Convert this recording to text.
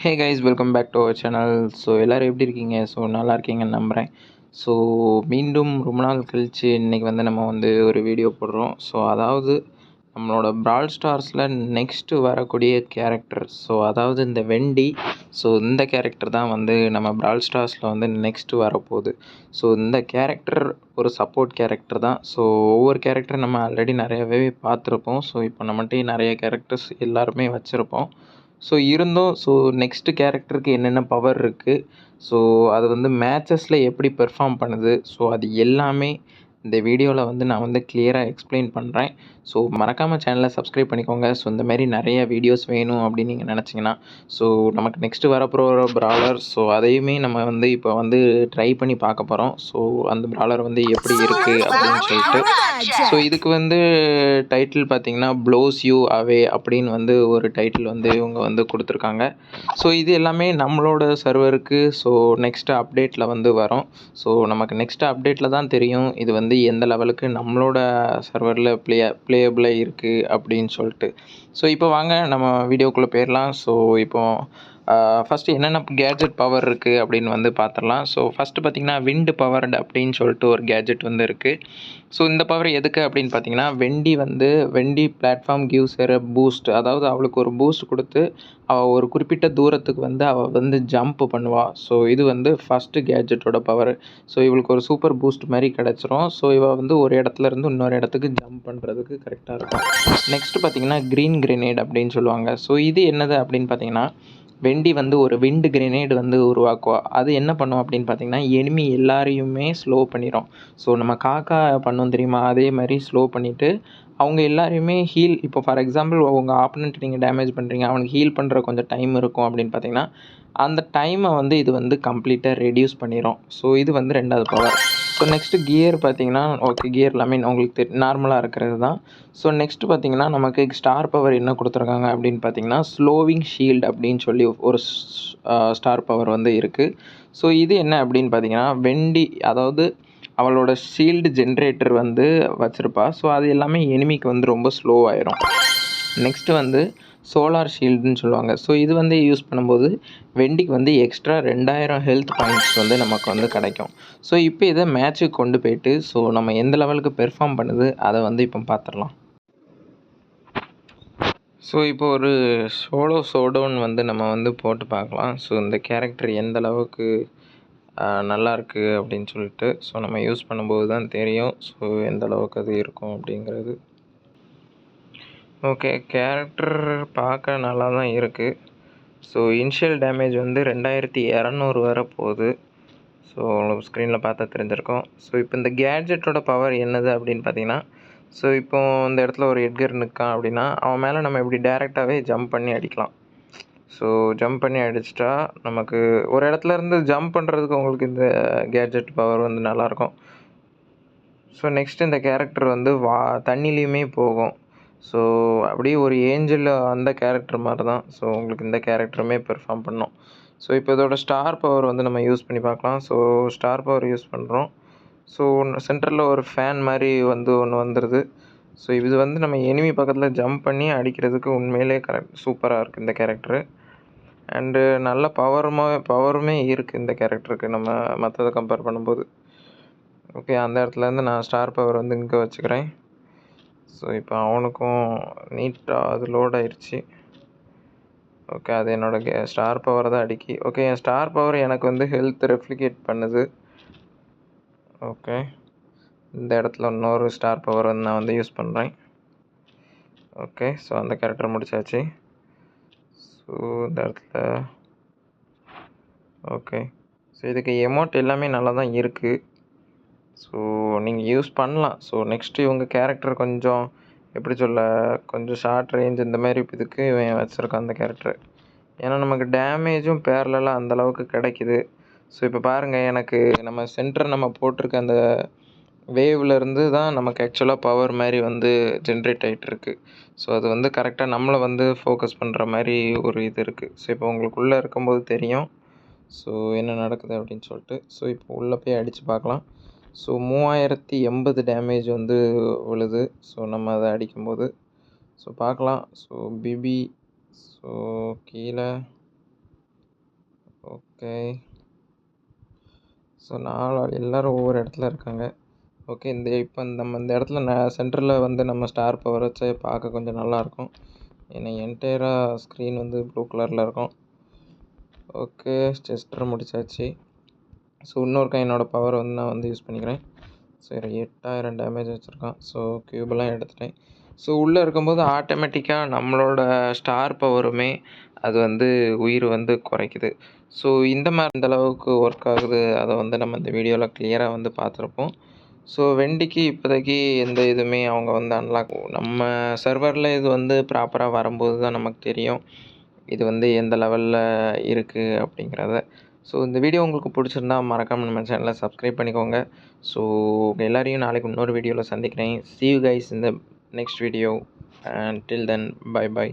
Hey guys, welcome back to our channel. So எல்லோரும் எப்படி இருக்கீங்க? ஸோ நல்லா இருக்கீங்கன்னு நம்புகிறேன். ஸோ மீண்டும் ரொம்ப நாள் கழித்து இன்றைக்கி வந்து நம்ம வந்து ஒரு வீடியோ போடுறோம். ஸோ அதாவது நம்மளோட பிரால் ஸ்டார்ஸில் நெக்ஸ்ட்டு வரக்கூடிய கேரக்டர், ஸோ அதாவது இந்த வெண்டி. ஸோ இந்த கேரக்டர் தான் வந்து நம்ம பிரால் ஸ்டார்ஸில் வந்து நெக்ஸ்ட்டு வரப்போகுது. ஸோ இந்த கேரக்டர் ஒரு சப்போர்ட் கேரக்டர் தான். ஸோ ஒவ்வொரு கேரக்டர் நம்ம ஆல்ரெடி நிறையவே பார்த்துருப்போம். ஸோ இப்போ நம்மகிட்டே நிறைய கேரக்டர்ஸ் எல்லாருமே வச்சுருப்போம். ஸோ இருந்தும் நெக்ஸ்ட்டு கேரக்டருக்கு என்னென்ன பவர் இருக்குது, ஸோ அது வந்து மேட்சஸில் எப்படி பெர்ஃபார்ம் பண்ணுது, ஸோ அது எல்லாமே இந்த வீடியோவில் வந்து நான் வந்து கிளியராக எக்ஸ்பிளைன் பண்ணுறேன். ஸோ மறக்காமல் சேனலை சப்ஸ்கிரைப் பண்ணிக்கோங்க. ஸோ இந்த மாதிரி நிறைய வீடியோஸ் வேணும் அப்படின்னு நீங்கள் நினச்சிங்கன்னா, ஸோ நமக்கு நெக்ஸ்ட்டு வரப்போகிற ப்ராலர், ஸோ அதையுமே நம்ம வந்து இப்போ வந்து ட்ரை பண்ணி பார்க்க போகிறோம். ஸோ அந்த ப்ராலர் வந்து எப்படி இருக்குது அப்படின்னு சொல்லிட்டு. ஸோ இதுக்கு வந்து டைட்டில் பார்த்தீங்கன்னா ப்ளோஸ் யூ அவே அப்படின்னு வந்து ஒரு டைட்டில் வந்து இவங்க வந்து கொடுத்துருக்காங்க. ஸோ இது எல்லாமே நம்மளோட சர்வருக்கு நெக்ஸ்ட்டு அப்டேட்டில் வந்து வரும். ஸோ நமக்கு நெக்ஸ்ட்டு அப்டேட்டில் தான் தெரியும் இது வந்து எந்த லெவலுக்கு நம்மளோட சர்வரில் ப்ளேயபிளாக இருக்குது அப்படின்னு சொல்லிட்டு. ஸோ இப்போ வாங்க நம்ம வீடியோக்குள்ளே போயிடலாம். ஸோ இப்போது ஃபஸ்ட்டு என்னென்ன கேட்ஜெட் பவர் இருக்குது அப்படின்னு வந்து பார்த்துடலாம். ஸோ ஃபஸ்ட்டு பார்த்திங்கன்னா விண்டு பவர்டு அப்படின்னு சொல்லிட்டு ஒரு கேட்ஜெட் வந்து இருக்குது. ஸோ இந்த பவர் எதுக்கு அப்படின்னு பார்த்தீங்கன்னா, Wendy platform gives her a boost. அதாவது அவளுக்கு ஒரு பூஸ்ட் கொடுத்து அவள் ஒரு குறிப்பிட்ட தூரத்துக்கு வந்து அவள் வந்து ஜம்ப் பண்ணுவாள். ஸோ இது வந்து ஃபஸ்ட்டு கேட்ஜெட்டோட பவர். ஸோ இவளுக்கு ஒரு சூப்பர் பூஸ்ட் மாதிரி கிடச்சிரும். ஸோ இவள் வந்து ஒரு இடத்துல இருந்து இன்னொரு இடத்துக்கு ஜம்ப் பண்ணுறதுக்கு கரெக்டாக இருக்கும். நெக்ஸ்ட்டு பார்த்தீங்கன்னா க்ரீன் கிரெனேட் அப்படின்னு சொல்லுவாங்க. ஸோ இது என்னது அப்படின்னு பார்த்தீங்கன்னா, வெண்டி வந்து ஒரு விண்டு கிரெனேட் வந்து உருவாக்குவா. அது என்ன பண்ணும் அப்படின்னு பார்த்தீங்கன்னா, எனிமி எல்லாரையுமே ஸ்லோ பண்ணிடும். ஸோ நம்ம காக்கா பண்ணோம் தெரியுமா, அதே மாதிரி ஸ்லோ பண்ணிவிட்டு அவங்க எல்லாரையுமே ஹீல். இப்போ ஃபார் எக்ஸாம்பிள் உங்கள் ஆப்பனண்ட் நீங்கள் டேமேஜ் பண்ணுறீங்க, அவனுக்கு ஹீல் பண்ணுற கொஞ்சம் டைம் இருக்கும் அப்படின்னு பார்த்தீங்கன்னா, அந்த டைமை வந்து இது வந்து கம்ப்ளீட்டாக ரெடியூஸ் பண்ணிடும். ஸோ இது வந்து ரெண்டாவது பவர். ஸோ நெக்ஸ்ட்டு கியர் பார்த்தீங்கன்னா, ஓகே கியர் எல்லாமே உங்களுக்கு நார்மலாக இருக்கிறது தான். ஸோ நெக்ஸ்ட்டு பார்த்தீங்கன்னா, நமக்கு ஸ்டார் பவர் என்ன கொடுத்துருக்காங்க அப்படின்னு பார்த்தீங்கன்னா, ஸ்லோவிங் ஷீல்டு அப்படின்னு சொல்லி ஒரு ஸ்டார் பவர் வந்து இருக்குது. ஸோ இது என்ன அப்படின்னு பார்த்தீங்கன்னா, வெண்டி அதாவது அவளோட ஷீல்டு ஜென்ரேட்டர் வந்து வச்சுருப்பா. ஸோ அது எல்லாமே எனிமிக்கு வந்து ரொம்ப ஸ்லோவாயிரும். நெக்ஸ்ட்டு வந்து சோலார் ஷீல்டுன்னு சொல்லுவாங்க. ஸோ இது வந்து யூஸ் பண்ணும்போது வெண்டிக்கு வந்து எக்ஸ்ட்ரா 2000 ஹெல்த் பாயிண்ட்ஸ் வந்து நமக்கு வந்து கிடைக்கும். ஸோ இப்போ இதை மேட்ச்சுக்கு கொண்டு போயிட்டு நம்ம எந்த லெவலுக்கு பெர்ஃபார்ம் பண்ணுது அதை வந்து இப்போ பார்த்துடலாம். ஸோ இப்போ ஒரு சோலோ ஷோடவுன் வந்து நம்ம வந்து போட்டு பார்க்கலாம். ஸோ இந்த கேரக்டர் எந்த அளவுக்கு நல்லாயிருக்கு அப்படின்னு சொல்லிட்டு. ஸோ நம்ம யூஸ் பண்ணும்போது தான் தெரியும் ஸோ எந்த அளவுக்கு அது இருக்கும் அப்படிங்கிறது. ஓகே, கேரக்டர் பார்க்க நல்லா தான் இருக்குது. ஸோ இனிஷியல் டேமேஜ் வந்து 2200 வர போகுது. ஸோ உங்களுக்கு ஸ்க்ரீனில் பார்த்தா தெரிஞ்சிருக்கும். ஸோ இப்போ இந்த கேட்ஜெட்டோட பவர் என்னது அப்படின்னு பார்த்தீங்கன்னா, ஸோ இப்போ இந்த இடத்துல ஒரு எட்கர் நிற்கான் அப்படின்னா, அவன் மேலே நம்ம இப்படி டேரெக்டாகவே ஜம்ப் பண்ணி அடிக்கலாம். ஸோ ஜம்ப் பண்ணி அடிச்சிட்டா நமக்கு ஒரு இடத்துல இருந்து ஜம்ப் பண்ணுறதுக்கு உங்களுக்கு இந்த கேட்ஜெட் பவர் வந்து நல்லாயிருக்கும். ஸோ நெக்ஸ்ட் இந்த கேரக்டர் வந்து தண்ணிலையுமே போகும். ஸோ அப்படியே ஒரு ஏஞ்சல் அந்த கேரக்டர் மாதிரி தான். ஸோ உங்களுக்கு இந்த கேரக்டருமே பெர்ஃபார்ம் பண்ணும். ஸோ இப்போ இதோட ஸ்டார் பவர் வந்து நம்ம யூஸ் பண்ணி பார்க்கலாம். ஸோ ஸ்டார் பவர் யூஸ் பண்ணுறோம். ஸோ சென்டரில் ஒரு ஃபேன் மாதிரி வந்து ஒன்று வந்துடுது. ஸோ இது வந்து நம்ம எனிமி பக்கத்தில் ஜம்ப் பண்ணி அடிக்கிறதுக்கு உண்மையிலே சூப்பராக இருக்குது இந்த கேரக்டரு. அண்டு நல்ல பவருமே இருக்குது இந்த கேரக்டருக்கு நம்ம மற்றதை கம்பேர் பண்ணும்போது. ஓகே, அந்த இடத்துலேருந்து நான் ஸ்டார் பவர் வந்து இங்கே வச்சுக்கிறேன். ஸோ இப்போ அவனுக்கும் நீட்டாக அது லோட் ஆயிடுச்சு. ஓகே, அது என்னோடய ஸ்டார் பவர் தான் அடிக்கி. ஓகே, என் ஸ்டார் பவர் எனக்கு வந்து ஹெல்த் ரெப்ளிகேட் பண்ணுது. ஓகே, இந்த இடத்துல இன்னொரு ஸ்டார் பவர் வந்து நான் வந்து யூஸ் பண்ணுறேன். ஓகே, ஸோ அந்த கேரக்டர் முடிச்சாச்சு. ஸோ இந்த இடத்துல ஓகே, ஸோ இதுக்கு எமௌண்ட் எல்லாமே நல்லா தான் இருக்குது. ஸோ நீங்கள் யூஸ் பண்ணலாம். ஸோ நெக்ஸ்ட்டு இவங்க கேரக்டர் கொஞ்சம் எப்படி சொல்ல, கொஞ்சம் ஷார்ட் ரேஞ்ச் இந்த மாதிரி இதுக்கு இவன் வச்சுருக்கான் அந்த கேரக்டர். ஏன்னா நமக்கு டேமேஜும் பேரலாக அந்தளவுக்கு கிடைக்கிது. ஸோ இப்போ பாருங்கள், எனக்கு நம்ம சென்டர் நம்ம போட்டிருக்க அந்த வேவ்லேருந்து தான் நமக்கு ஆக்சுவலாக பவர் மாதிரி வந்து ஜென்ரேட் ஆகிட்டுருக்கு. ஸோ அது வந்து கரெக்டாக நம்மளை வந்து ஃபோக்கஸ் பண்ணுற மாதிரி ஒரு இது இருக்குது. ஸோ இப்போ உங்களுக்குள்ளே இருக்கும்போது தெரியும் ஸோ என்ன நடக்குது அப்படின்னு சொல்லிட்டு. ஸோ இப்போ உள்ளே போய் அடித்து பார்க்கலாம். ஸோ 3080 டேமேஜ் வந்து விழுது. ஸோ நம்ம அதை அடிக்கும்போது ஸோ பார்க்கலாம். ஸோ பிபி ஸோ கீழே ஓகே. ஸோ 4 ஆள் எல்லோரும் ஒவ்வொரு இடத்துல இருக்காங்க. ஓகே. இப்போ நம்ம இந்த இடத்துல சென்டரில் வந்து நம்ம ஸ்டார் பவர் வச்சு பார்க்க கொஞ்சம் நல்லாயிருக்கும். ஏன்னா என்டையராக ஸ்க்ரீன் வந்து ப்ளூ கலரில் இருக்கும். ஓகே. செஸ்டர் முடிச்சாச்சு. ஸோ இன்னொரு கைனோட பவர் வந்து நான் வந்து யூஸ் பண்ணிக்கிறேன். சரி 8000 டேமேஜ் வச்சுருக்கான். ஸோ க்யூபெல்லாம் எடுத்துட்டேன். ஸோ உள்ளே இருக்கும்போது ஆட்டோமேட்டிக்காக நம்மளோட ஸ்டார் பவருமே அது வந்து உயிர் வந்து குறைக்குது. ஸோ இந்த அளவுக்கு ஒர்க் ஆகுது. அதை வந்து நம்ம இந்த வீடியோவில் கிளியராக வந்து பார்த்துருப்போம். ஸோ வெண்டிக்கு இப்போதைக்கு எந்த இதுவுமே அவங்க வந்து அன்லாக் நம்ம சர்வரில் இது வந்து ப்ராப்பராக வரும்போது தான் நமக்கு தெரியும். இது வந்து எந்த லெவலில் இருக்குது அப்படிங்கிறத. ஸோ இந்த வீடியோ உங்களுக்கு பிடிச்சிருந்தா மறக்காமல் நம்ம சேனலை சப்ஸ்கிரைப் பண்ணிக்கோங்க. ஸோ எல்லாரையும் நாளைக்கு இன்னொரு வீடியோவில் சந்திக்கிறேன். See you guys in the next video and till then bye bye.